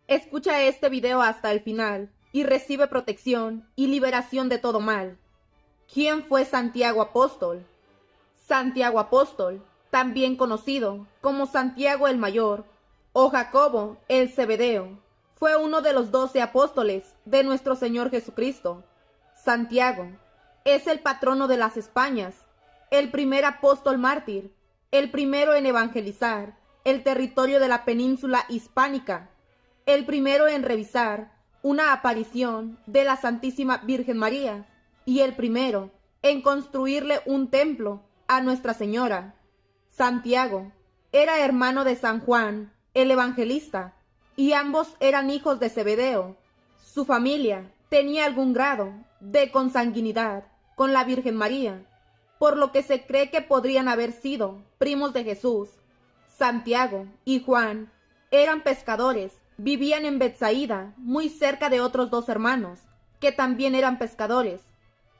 Escucha este video hasta el final y recibe protección y liberación de todo mal. ¿Quién fue Santiago Apóstol? Santiago Apóstol, también conocido como Santiago el Mayor o Jacobo el Zebedeo, fue uno de los 12 apóstoles de nuestro Señor Jesucristo. Santiago es el patrono de las Españas, el primer apóstol mártir, el primero en evangelizar el territorio de la península hispánica, el primero en revisar una aparición de la Santísima Virgen María y el primero en construirle un templo a Nuestra Señora. Santiago era hermano de San Juan, el evangelista, y ambos eran hijos de Zebedeo. Su familia tenía algún grado de consanguinidad con la Virgen María, por lo que se cree que podrían haber sido primos de Jesús. Santiago y Juan eran pescadores, vivían en Betsaida, muy cerca de otros 2 hermanos, que también eran pescadores.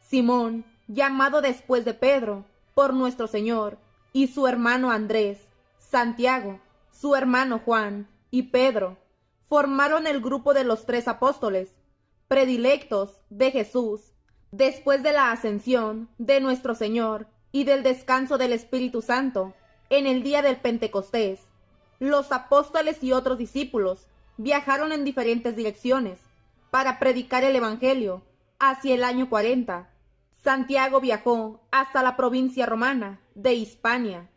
Simón, llamado después de Pedro, por nuestro Señor, y su hermano Andrés, Santiago, su hermano Juan y Pedro, formaron el grupo de los 3 apóstoles, predilectos de Jesús, después de la ascensión de nuestro Señor y del descanso del Espíritu Santo, en el día del Pentecostés. Los apóstoles y otros discípulos viajaron en diferentes direcciones para predicar el Evangelio hacia el año 40. Santiago viajó hasta la provincia romana de Hispania.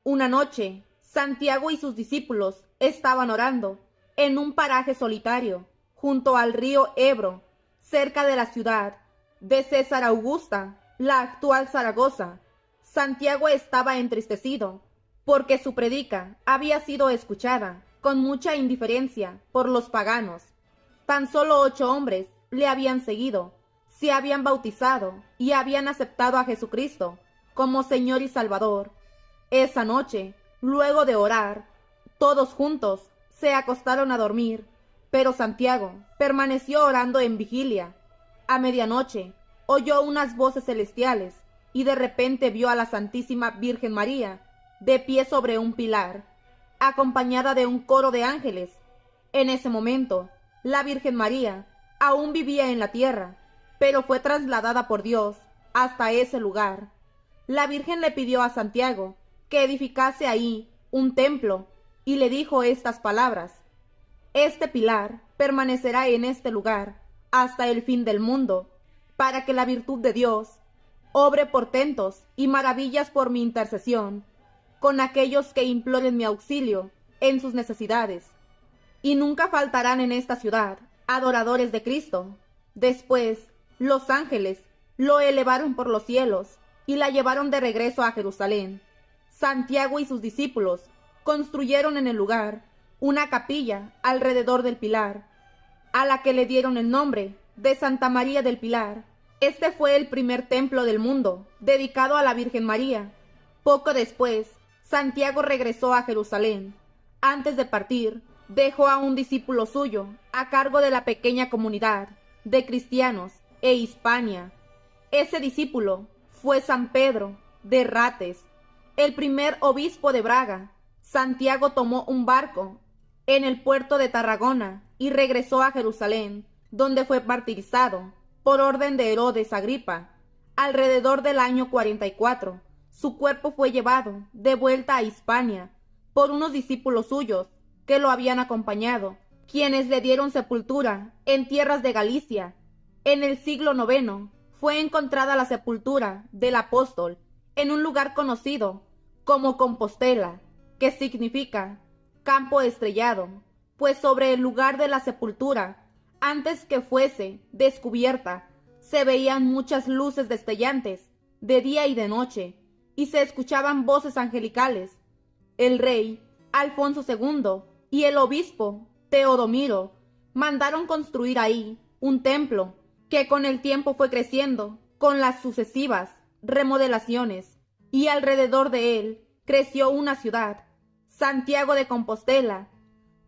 Una noche, Santiago y sus discípulos estaban orando en un paraje solitario junto al río Ebro, cerca de la ciudad de César Augusta, la actual Zaragoza. Santiago estaba entristecido porque su predica había sido escuchada con mucha indiferencia por los paganos. Tan solo 8 hombres le habían seguido, se habían bautizado y habían aceptado a Jesucristo como Señor y Salvador. Esa noche, luego de orar, todos juntos se acostaron a dormir, pero Santiago permaneció orando en vigilia. A medianoche oyó unas voces celestiales y de repente vio a la Santísima Virgen María de pie sobre un pilar, acompañada de un coro de ángeles. En ese momento, la Virgen María aún vivía en la tierra, pero fue trasladada por Dios hasta ese lugar. La Virgen le pidió a Santiago que edificase ahí un templo y le dijo estas palabras: «Este pilar permanecerá en este lugar hasta el fin del mundo, para que la virtud de Dios obre portentos y maravillas por mi intercesión con aquellos que imploren mi auxilio en sus necesidades. Y nunca faltarán en esta ciudad adoradores de Cristo». Después, los ángeles lo elevaron por los cielos y la llevaron de regreso a Jerusalén. Santiago y sus discípulos construyeron en el lugar una capilla alrededor del pilar, a la que le dieron el nombre de Santa María del Pilar. Este fue el primer templo del mundo dedicado a la Virgen María. Poco después, Santiago regresó a Jerusalén. Antes de partir, dejó a un discípulo suyo a cargo de la pequeña comunidad de cristianos e Hispania. Ese discípulo fue San Pedro de Rates, el primer obispo de Braga. Santiago tomó un barco en el puerto de Tarragona y regresó a Jerusalén, donde fue martirizado por orden de Herodes Agripa. Alrededor del año 44, su cuerpo fue llevado de vuelta a Hispania por unos discípulos suyos que lo habían acompañado, quienes le dieron sepultura en tierras de Galicia. En el siglo IX fue encontrada la sepultura del apóstol en un lugar conocido como Compostela, que significa campo estrellado, pues sobre el lugar de la sepultura, antes que fuese descubierta, se veían muchas luces destellantes de día y de noche, y se escuchaban voces angelicales. El rey Alfonso II y el obispo Teodomiro mandaron construir ahí un templo que con el tiempo fue creciendo con las sucesivas remodelaciones, y alrededor de él creció una ciudad, Santiago de Compostela.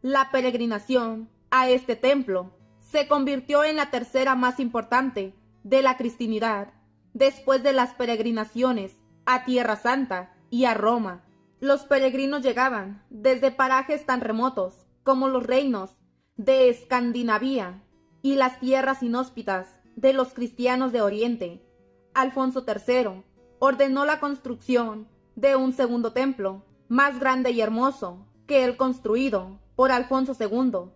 La peregrinación a este templo se convirtió en la tercera más importante de la cristiandad, después de las peregrinaciones a Tierra Santa y a Roma. Los peregrinos llegaban desde parajes tan remotos como los reinos de Escandinavia y las tierras inhóspitas de los cristianos de Oriente, Alfonso III ordenó la construcción de un segundo templo, más grande y hermoso que el construido por Alfonso II.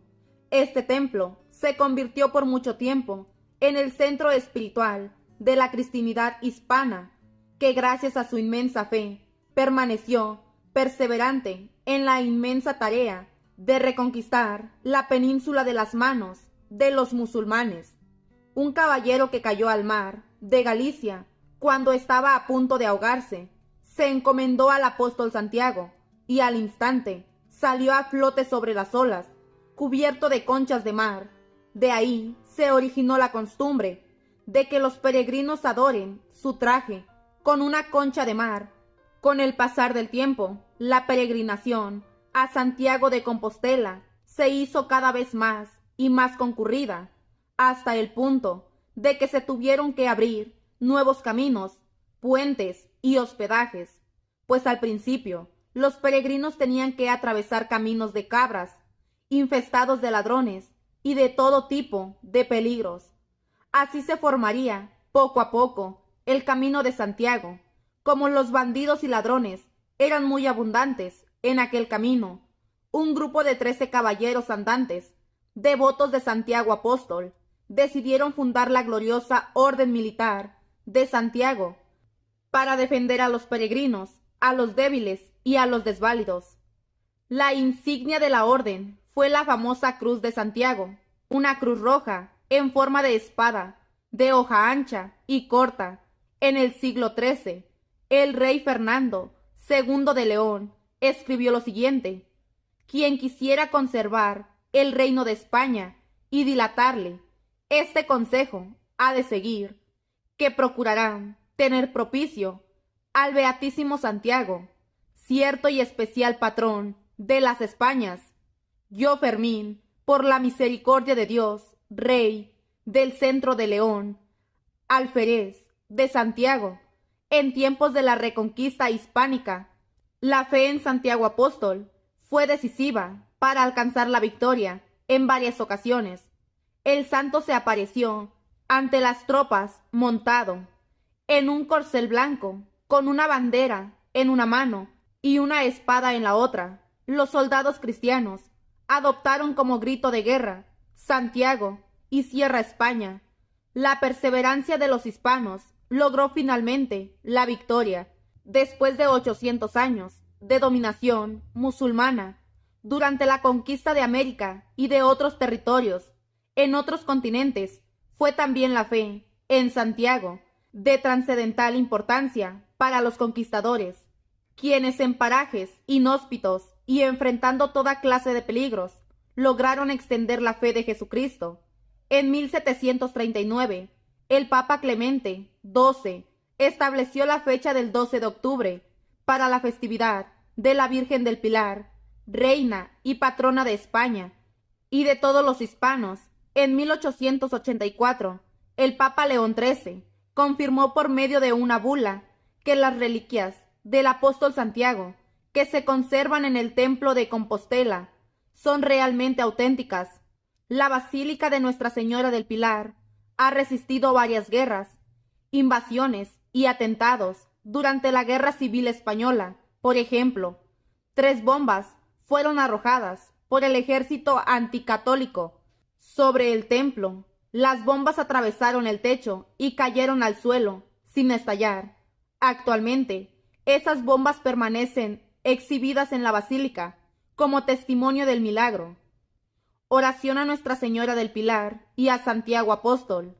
Este templo se convirtió por mucho tiempo en el centro espiritual de la cristiandad hispana, que gracias a su inmensa fe permaneció perseverante en la inmensa tarea de reconquistar la península de las manos de los musulmanes. Un caballero que cayó al mar de Galicia cuando estaba a punto de ahogarse, se encomendó al apóstol Santiago y al instante salió a flote sobre las olas, cubierto de conchas de mar. De ahí se originó la costumbre de que los peregrinos adoren su traje con una concha de mar. Con el pasar del tiempo, la peregrinación a Santiago de Compostela se hizo cada vez más y más concurrida, hasta el punto de que se tuvieron que abrir nuevos caminos, puentes y hospedajes, pues al principio los peregrinos tenían que atravesar caminos de cabras, infestados de ladrones y de todo tipo de peligros. Así se formaría, poco a poco, el camino de Santiago. Como los bandidos y ladrones eran muy abundantes en aquel camino, un grupo de 13 caballeros andantes, devotos de Santiago Apóstol, decidieron fundar la gloriosa Orden Militar de Santiago para defender a los peregrinos, a los débiles y a los desválidos. La insignia de la orden fue la famosa Cruz de Santiago, una cruz roja en forma de espada, de hoja ancha y corta. En el siglo XIII, el rey Fernando II de León escribió lo siguiente: quien quisiera conservar el reino de España y dilatarle, este consejo ha de seguir, que procurarán tener propicio al Beatísimo Santiago, cierto y especial patrón de las Españas. Yo, Fermín, por la misericordia de Dios, rey del centro de León, alférez de Santiago, en tiempos de la reconquista hispánica, la fe en Santiago Apóstol fue decisiva para alcanzar la victoria en varias ocasiones. El santo se apareció ante las tropas montado en un corcel blanco, con una bandera en una mano y una espada en la otra. Los soldados cristianos adoptaron como grito de guerra: Santiago y cierra España. La perseverancia de los hispanos logró finalmente la victoria, después de 800 años de dominación musulmana. Durante la conquista de América y de otros territorios en otros continentes, fue también la fe en Santiago de trascendental importancia para los conquistadores, quienes en parajes inhóspitos y enfrentando toda clase de peligros, lograron extender la fe de Jesucristo. En 1739, el Papa Clemente XII estableció la fecha del 12 de octubre para la festividad de la Virgen del Pilar, reina y patrona de España y de todos los hispanos. En 1884, el Papa León XIII confirmó por medio de una bula que las reliquias del apóstol Santiago, que se conservan en el templo de Compostela, son realmente auténticas. La Basílica de Nuestra Señora del Pilar ha resistido varias guerras, invasiones y atentados durante la Guerra Civil Española. Por ejemplo, 3 bombas fueron arrojadas por el ejército anticatólico sobre el templo. Las bombas atravesaron el techo y cayeron al suelo sin estallar. Actualmente, esas bombas permanecen exhibidas en la basílica como testimonio del milagro. Oración a Nuestra Señora del Pilar y a Santiago Apóstol.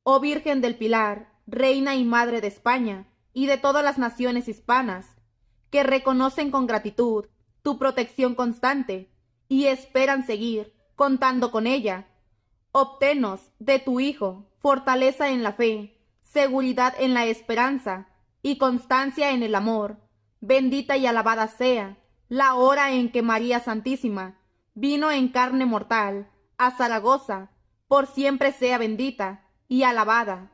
Oh Virgen del Pilar, Reina y Madre de España y de todas las naciones hispanas, que reconocen con gratitud tu protección constante y esperan seguir contando con ella, obtenos de tu Hijo fortaleza en la fe, seguridad en la esperanza y constancia en el amor. Bendita y alabada sea la hora en que María Santísima vino en carne mortal a Zaragoza, por siempre sea bendita y alabada.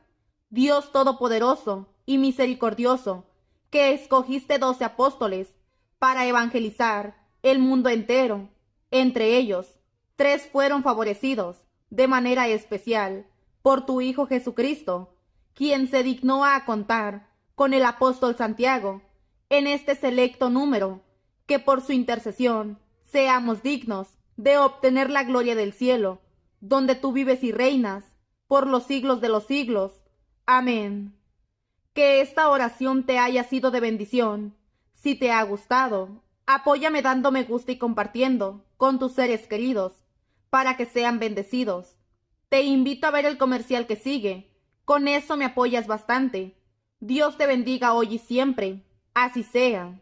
Dios Todopoderoso y Misericordioso, que escogiste 12 apóstoles para evangelizar el mundo entero, entre ellos 3 fueron favorecidos, de manera especial, por tu Hijo Jesucristo, quien se dignó a contar con el apóstol Santiago en este selecto número, que por su intercesión seamos dignos de obtener la gloria del cielo, donde tú vives y reinas por los siglos de los siglos. Amén. Que esta oración te haya sido de bendición. Si te ha gustado, apóyame dando me gusta y compartiendo con tus seres queridos, para que sean bendecidos. Te invito a ver el comercial que sigue. Con eso me apoyas bastante. Dios te bendiga hoy y siempre. Así sea.